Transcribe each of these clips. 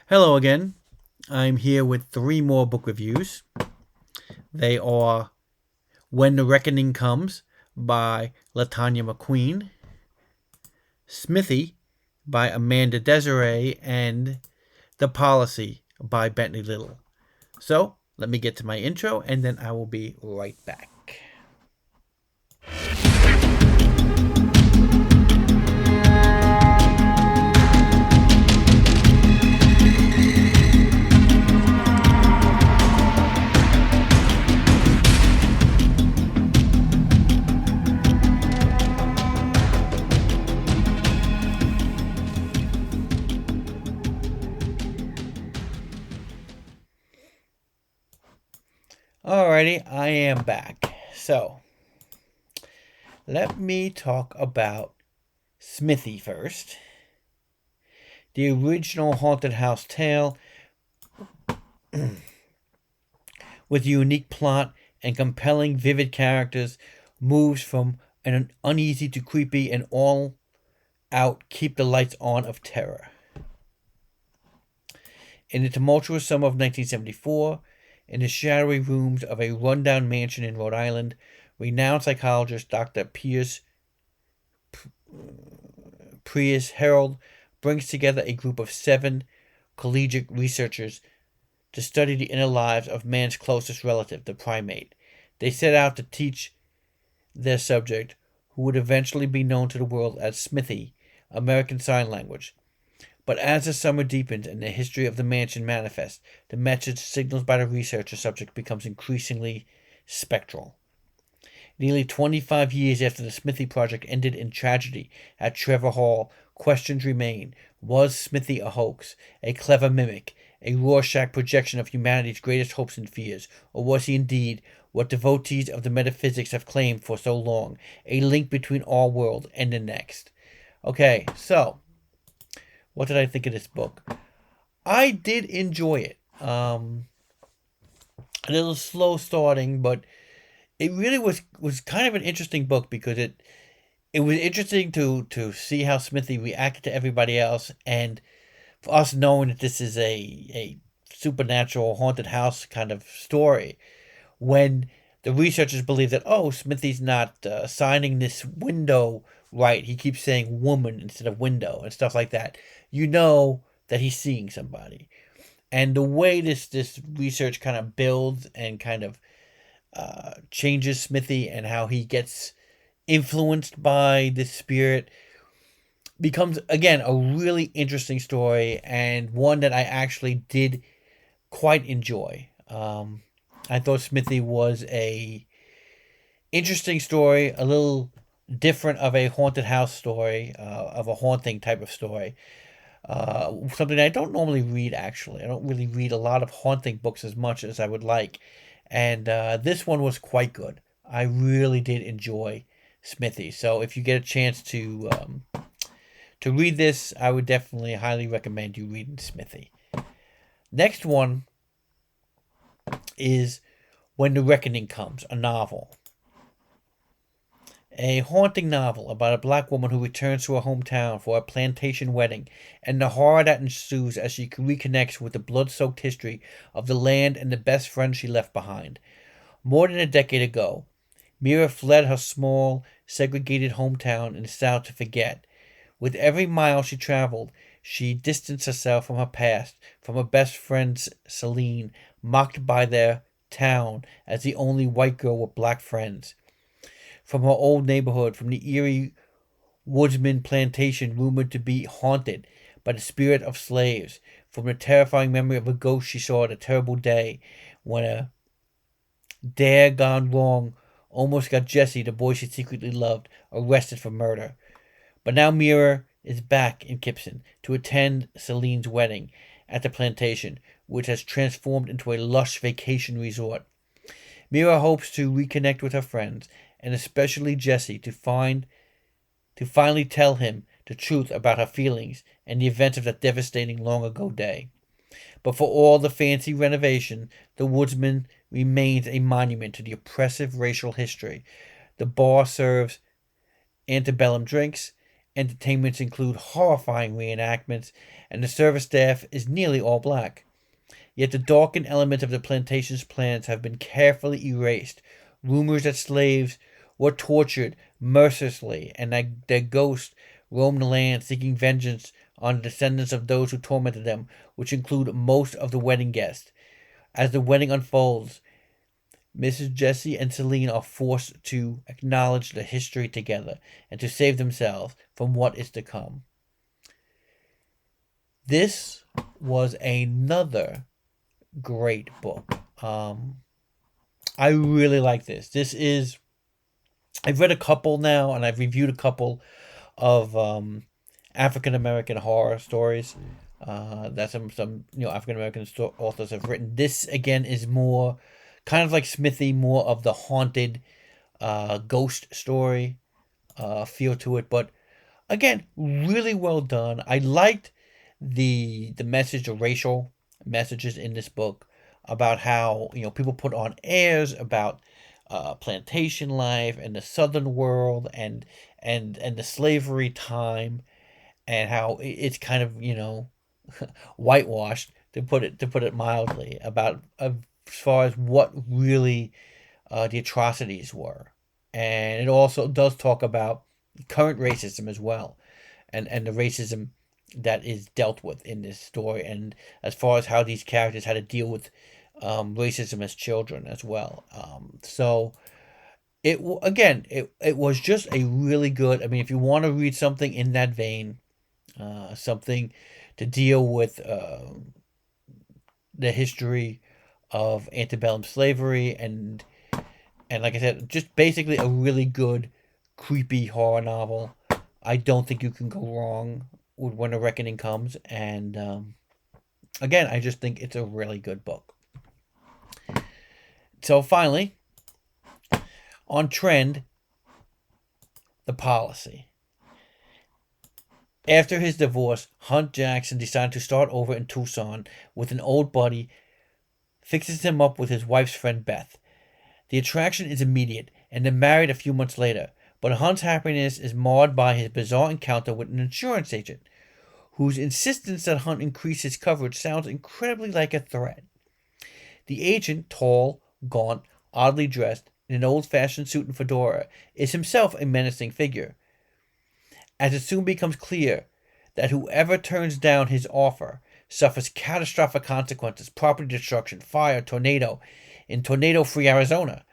Hello again. I'm here with three more book reviews. They are When the Reckoning Comes by LaTanya McQueen, Smithy by Amanda Desiree, and The Policy by Bentley Little. So, let me get to my intro and then I will be right back. Alrighty, I am back. So, let me talk about Smithy first. The original haunted house tale with a unique plot and compelling, vivid characters moves from an uneasy to creepy and all out keep the lights on of terror. In the tumultuous summer of 1974, in the shadowy rooms of a rundown mansion in Rhode Island, renowned psychologist Dr. Prius Harold brings together a group of 7 collegiate researchers to study the inner lives of man's closest relative, the primate. They set out to teach their subject, who would eventually be known to the world as Smithy, American Sign Language. But as the summer deepens and the history of the mansion manifests, the message signaled by the researcher subject becomes increasingly spectral. Nearly 25 years after the Smithy project ended in tragedy at Trevor Hall, questions remain. Was Smithy a hoax, a clever mimic, a Rorschach projection of humanity's greatest hopes and fears, or was he indeed what devotees of the metaphysics have claimed for so long, a link between our world and the next? Okay, so what did I think of this book? I did enjoy it. A little slow starting, but it really was kind of an interesting book because it was interesting to see how Smithy reacted to everybody else, and for us knowing that this is a supernatural haunted house kind of story, when the researchers believe that, oh, Smithy's not signing this window right, he keeps saying woman instead of window and stuff like that, you know that he's seeing somebody. And the way this research kind of builds and kind of changes Smithy and how he gets influenced by this spirit becomes, again, a really interesting story and one that I actually did quite enjoy. I thought Smithy was a interesting story, a little different of a haunted house story, of a haunting type of story. Something I don't normally read, actually. I don't really read a lot of haunting books as much as I would like. And this one was quite good. I really did enjoy Smithy. So if you get a chance to read this, I would definitely highly recommend you reading Smithy. Next one is When the Reckoning Comes, a novel. A haunting novel about a black woman who returns to her hometown for a plantation wedding and the horror that ensues as she reconnects with the blood-soaked history of the land and the best friends she left behind. More than a decade ago, Mira fled her small, segregated hometown in the South to forget. With every mile she traveled, she distanced herself from her past, from her best friend Celine, mocked by their town as the only white girl with black friends. From her old neighborhood, from the eerie woodsman plantation rumored to be haunted by the spirit of slaves, from the terrifying memory of a ghost she saw on a terrible day when a dare gone wrong almost got Jesse, the boy she secretly loved, arrested for murder. But now Mira is back in Gibson to attend Celine's wedding at the plantation, which has transformed into a lush vacation resort. Mira hopes to reconnect with her friends, and especially Jesse, to finally tell him the truth about her feelings and the events of that devastating long ago day. But for all the fancy renovation, the woodsman remains a monument to the oppressive racial history. The bar serves antebellum drinks, Entertainments include horrifying reenactments, and the service staff is nearly all black. Yet the darkened elements of the plantation's plans have been carefully erased. Rumors that slaves were tortured mercilessly and that their ghosts roam the land seeking vengeance on the descendants of those who tormented them, which include most of the wedding guests. As the wedding unfolds, Mrs. Jesse and Celine are forced to acknowledge the history together and to save themselves from what is to come. This was another great book. I really like this. I've read a couple now, and I've reviewed a couple of African American horror stories that some African American authors have written. This again is more kind of like Smithy, more of the haunted ghost story feel to it, but again, really well done. I liked the message, the racial messages in this book about how people put on airs about plantation life and the southern world and the slavery time, and how it's kind of whitewashed, to put it mildly, about as far as what really the atrocities were. And it also does talk about current racism as well, and the racism that is dealt with in this story, and as far as how these characters had to deal with racism as children as well. So it was just a really good. I mean, if you want to read something in that vein, something to deal with the history of antebellum slavery, and like I said, just basically a really good, creepy horror novel. I don't think you can go wrong with When a Reckoning Comes. And again, I just think it's a really good book. So finally, on trend, The Policy. After his divorce, Hunt Jackson decided to start over in Tucson with an old buddy, fixes him up with his wife's friend Beth. The attraction is immediate, and they're married a few months later, but Hunt's happiness is marred by his bizarre encounter with an insurance agent, whose insistence that Hunt increase his coverage sounds incredibly like a threat. The agent, tall, gaunt, oddly dressed, in an old-fashioned suit and fedora, is himself a menacing figure. As it soon becomes clear that whoever turns down his offer suffers catastrophic consequences, property destruction, fire, tornado, in tornado-free Arizona.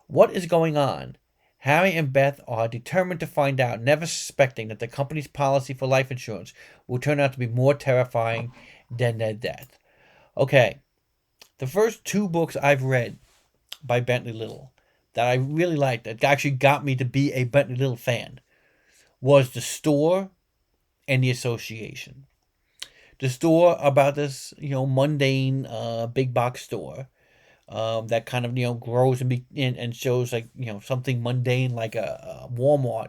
What is going on? Harry and Beth are determined to find out, never suspecting that the company's policy for life insurance will turn out to be more terrifying than their death. Okay, the first two books I've read by Bentley Little that I really liked, that actually got me to be a Bentley Little fan, was The Store and The Association. The Store, about this mundane big box store that kind of grows and shows like something mundane like a Walmart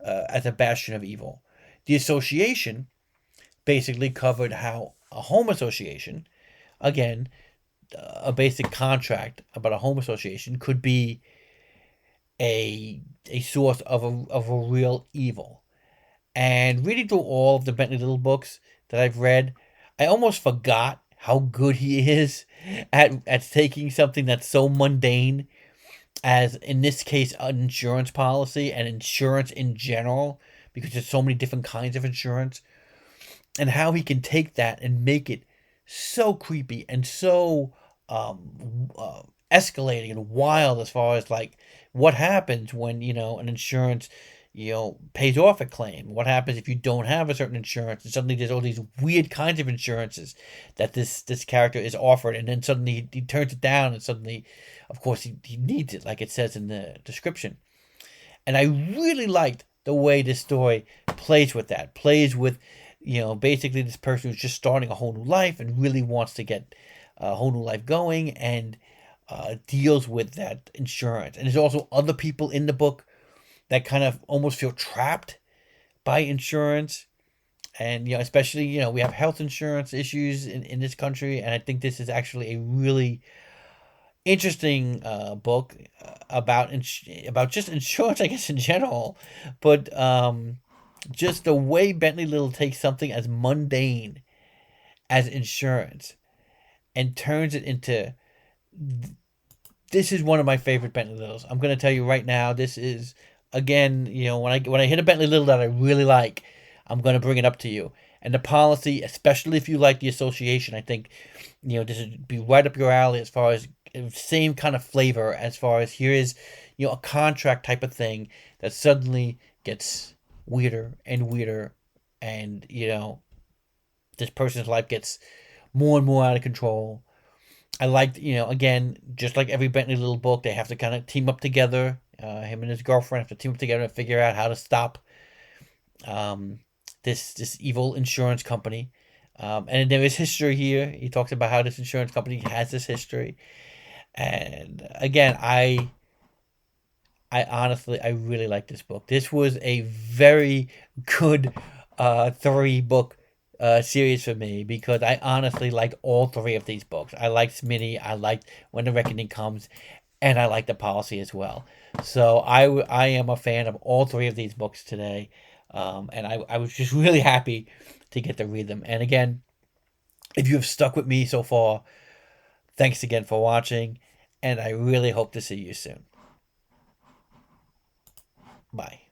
as a bastion of evil. The Association basically covered how a home association, again, a basic contract about a home association, could be a source of a real evil. And reading through all of the Bentley Little books that I've read, I almost forgot how good he is at taking something that's so mundane as, in this case, an insurance policy and insurance in general, because there's so many different kinds of insurance, and how he can take that and make it so creepy and so escalating and wild, as far as like what happens when an insurance pays off a claim. What happens if you don't have a certain insurance, and suddenly there's all these weird kinds of insurances that this character is offered, and then suddenly he turns it down, and suddenly, of course, he needs it, like it says in the description. And I really liked the way this story plays with that, basically this person who's just starting a whole new life and really wants to get a whole new life going, and deals with that insurance. And there's also other people in the book that kind of almost feel trapped by insurance. And, especially, we have health insurance issues in this country. And I think this is actually a really interesting book about just insurance, I guess, in general. But just the way Bentley Little takes something as mundane as insurance and turns it into, this is one of my favorite Bentley Littles. I'm gonna tell you right now, this is, again, when I hit a Bentley Little that I really like, I'm gonna bring it up to you. And the policy, especially if you like the association, I think, this would be right up your alley as far as same kind of flavor, as far as here is, a contract type of thing that suddenly gets weirder and weirder, and this person's life gets more and more out of control. I liked, again, just like every Bentley Little book, they have to kind of team up together. Him and his girlfriend have to team up together and figure out how to stop um, this evil insurance company. And there is history here. He talks about how this insurance company has this history. And again, I honestly, I really like this book. This was a very good three book series for me, because I honestly like all three of these books. I like Smitty, I like When the Reckoning Comes, and I like the policy as well. So I am a fan of all three of these books today, and I was just really happy to get to read them. And again, if you have stuck with me so far, thanks again for watching, and I really hope to see you soon. Bye.